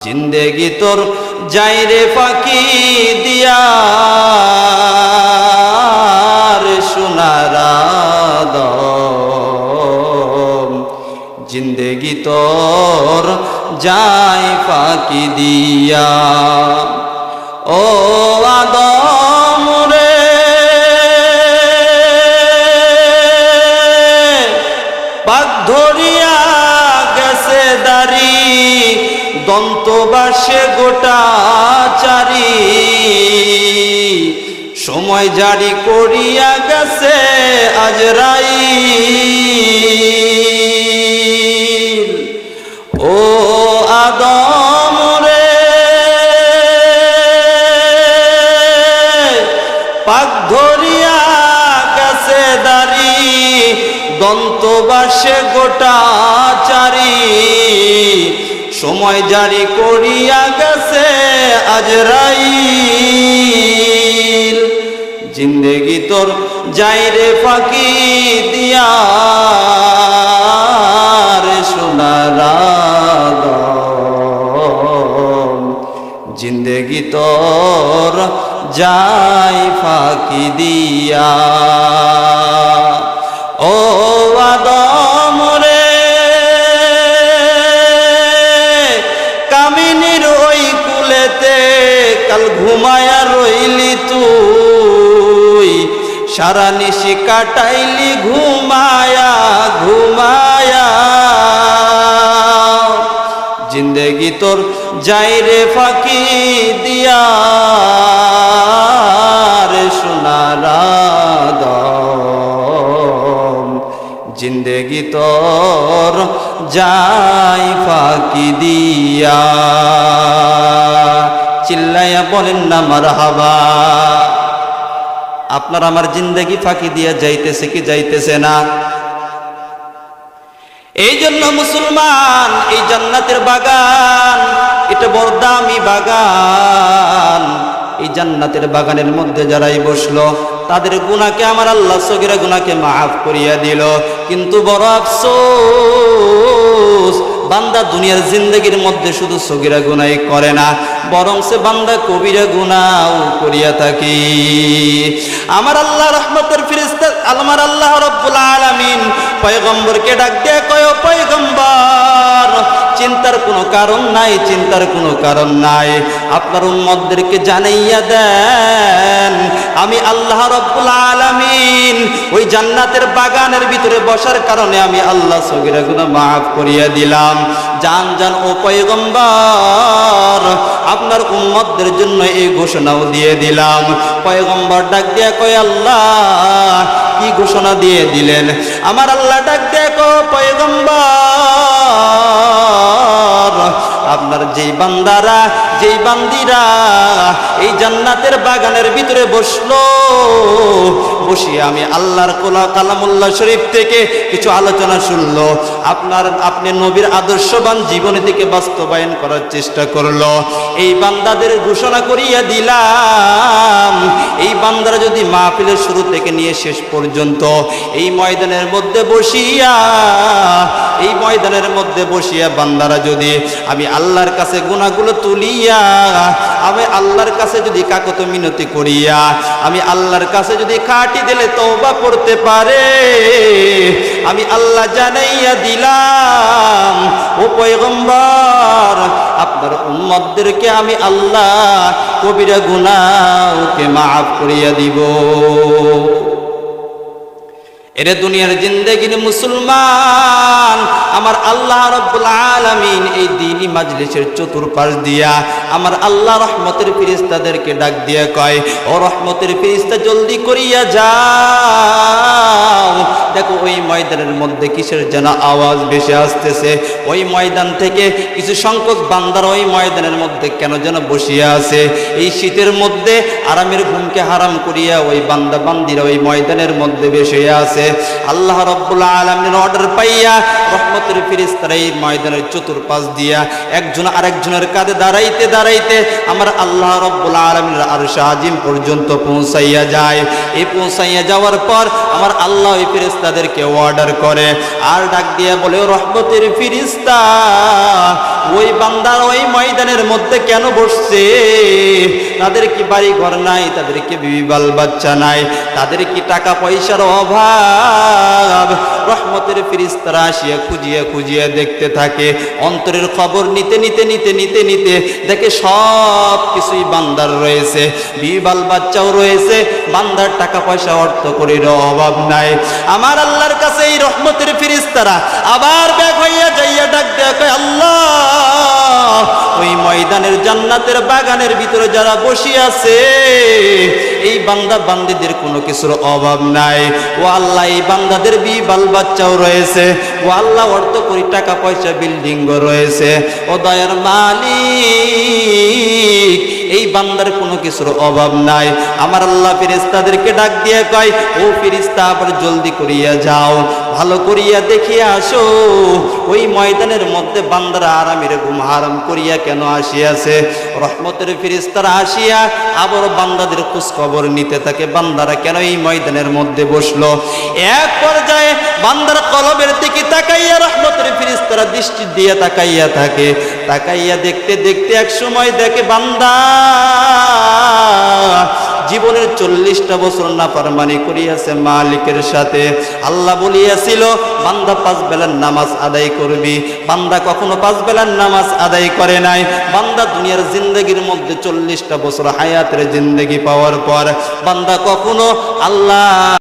জিন্দেগি তোর যাইরে ফাঁকি দিয়া রে সোনার আদম, জিন্দেগি তোর যাই ফাঁকি দিয়া। ও আদম রে পাক ধরিয়া গেছে দাড়ি, দন্তবাসে গোটা চারি, সময় জারি করিয়া গেছে আজরাইল। ও আদম রে পাক ধরিয়া গেছে দাড়ি, দন্তবাসে গোটা চারি, সময় জারি করিয়া গেছে আজরাইল। জিন্দেগি তোর যাইরে ফাঁকি দিয়া রে সোনার আদম, জিন্দেগি তোর যাই ফাঁকি দিয়া। ও আদম রে কামিনীর ওই কুলেতে কাল ঘুমায়া রইলি তুই, সারা নিশি কাটাইলি ঘুমায়া ঘুমায়া। জিন্দেগি তোর যাইরে ফাঁকি দিয়া রে সোনার আদম, জিন্দেগি তোর যাই ফাঁকি দিয়া। চিল্লাইয়া বলেন না মারহাবা। আপনার আমার জিন্দেগি ফাঁকি দিয়া যাইতেছে কি যাইতেছে না? এই জন্য মুসলমান, এই জান্নাতের বাগান এটা বড় দামি বাগান। এই জান্নাতের বাগানের মধ্যে যারাই বসলো তাদের গুনাহকে আমার আল্লাহ সগীরা গুনাহকে মাফ করিয়া দিল। কিন্তু বড় আফসোস, বান্দা দুনিয়ার জিন্দেগির মধ্যে শুধু সগীরা গুনাহই করে না, বরং সে বান্দা কবিরা গুনাহ করিয়া থাকে। আমার আল্লাহ রহমতের ফেরেশতা আমার আল্লাহ রাব্বুল আলামিন পয়গম্বরকে ডাক দিয়ে কয়, ও পয়গম্বর চিন্তার কোনো কারণ নাই, চিন্তার কোনো কারণ নাই, আপনার উম্মতদেরকে জানাইয়া দেন আমি আল্লাহ রাব্বুল আলামিন ওই জান্নাতের বাগানের ভিতরে বসার কারণে আমি আল্লাহ সগীরা গুনাহ মাফ করিয়া দিলাম। জান জান ও পয়গম্বর আপনার উম্মতদের জন্য এই ঘোষণাও দিয়ে দিলাম। পয়গম্বর ডাক দিয়ে কয়, আল্লাহ কি ঘোষণা দিয়ে দিলেন? আমার আল্লাহ ডাক দিয়ে কয়, পয়গম্বর আপনার যেই বান্দারা যেই বান্দিরা এই জান্নাতের বাগানের ভিতরে বসলো, বসিয়ে আমি আল্লাহর কালামুল্লাহ শরীফ থেকে কিছু আলোচনা শুনলো, আপনি নবীর আদর্শবান জীবনী থেকে বাস্তবায়ন করার চেষ্টা করলো, এই বান্দাদের ঘোষণা করিয়া দিলাম এই বান্দারা যদি মাহফিলের শুরু থেকে নিয়ে শেষ পর্যন্ত এই ময়দানের মধ্যে বসিয়া বান্দারা যদি আমি আল্লাহর কাছে গুনাহগুলো তুলিয়া আমি আল্লাহর কাছে যদি কাকুত মিনতি করিয়া আমি আল্লাহর কাছে যদি খাটি দিলে তওবা করতে পারে, আমি আল্লাহ জানাইয়া দিলাম ও পয়গম্বর আপনার উম্মতদেরকে আমি আল্লাহ কবিরা গুনাহকে মাফ করিয়া দিব। এরে দুনিয়ার জিন্দেগির মুসলমান, আমার আল্লাহ রাব্বুল আলামিন এই দ্বীনি মাজলিসের চতুর্পাশ দিয়া আমার আল্লাহ রহমতের ফেরেশতাদেরকে ডাক দিয়া কয়, ও রহমতের ফেরেশতা জলদি করিয়া যাও, দেখো ওই ময়দানের মধ্যে কিসের যেন আওয়াজ ভেসে আসতেছে, ওই ময়দান থেকে কিছু সংখ্যক বান্দারা ওই ময়দানের মধ্যে কেন যেন বসিয়া আছে। এই শীতের মধ্যে আরামের ঘুমকে হারাম করিয়া ওই বান্দা বান্দিরা ওই ময়দানের মধ্যে বসে আছে। আল্লাহ রাব্বুল আলামিনের অর্ডার পাইয়া রহমতের ফেরেশতারা এই ময়দানের চতুর্পাশ দিয়া একজন আরেকজনের কাঁধে দাঁড়াইতে দাঁড়াইতে আমার আল্লাহ রাব্বুল আলামিনের আরশ আজিম পর্যন্ত পৌঁছাইয়া যায়। এই পৌঁছাইয়া যাওয়ার পর আমার আল্লাহ ওই ফেরেশতাদেরকে অর্ডার করে আর ডাক দিয়া বলে, রহমতের ফেরেশতা ওই বান্দা ওই ময়দানের মধ্যে কেন বসছে? তাদের কি বাড়ি ঘর নাই? তাদের কি বিবি বাল বাচ্চা নাই? তাদের কি টাকা পয়সার অভাব? রহমতের ফেরেশতারা আসিয়া খুঁজিয়া খুঁজিয়া দেখতে থাকে, অন্তরের খবর নিতে নিতে নিতে নিতে নিতে দেখে সব কিছুই বান্দার রয়েছে, বিবি বাল বাচ্চাও রয়েছে, বান্দার টাকা পয়সা অর্থ করির অভাব নাই। আমার আল্লাহর কাছে এই রহমতের ফেরেশতারা আবার ব্যাক হইয়া যাইয়া ডাক দেয়া কয়, আল্লাহ ওই ময়দানের জান্নাতের বাগানের ভিতরে যারা বসে আছে এই বান্দা বান্দীদের কোনো কিছুর অভাব নাই। ও আল্লাহ এই বান্দাদের বিবি বাল বাচ্চাও রয়েছে, ও আল্লাহ অর্থ করি টাকা পয়সা বিল্ডিংও রয়েছে। ও দয়ার মালিক এই বান্দার কোনো কিছুর অভাব নাই। আমার আল্লাহ ফেরেশতাদেরকে ডাক দিয়ে কয়, ও ফেরেশতা আবার জলদি করিয়া যাও, ভালো করিয়া দেখিয়া আসো ওই ময়দানের মধ্যে বান্দারা আরামের ঘুম হারাম করিয়া কেন আসিয়াছে। রহমতের ফেরেশতারা আসিয়া আবার বান্দাদের খোঁজ খবর নিতে থাকে, বান্দারা কেন এই ময়দানের মধ্যে বসলো। এক পর্যায়ে বান্দার কলবের দিকে তাকাইয়া রহমতের ফেরেশতারা দৃষ্টি দিয়ে তাকাইয়া থাকে, তাকাইয়া দেখতে দেখতে এক সময় দেখে বান্দা জীবনের 40টা বছর নাফরমানি করিয়াছে মালিকের সাথে। আল্লাহ বলিয়াছিল বান্দা 5 বেলার নামাজ আদায় করবি, বান্দা কখনো 5 বেলার নামাজ আদায় করে নাই। বান্দা দুনিয়ার জিন্দগির মধ্যে 40টা বছর হায়াতের জিন্দগি পাওয়ার পর বান্দা কখনো আল্লাহ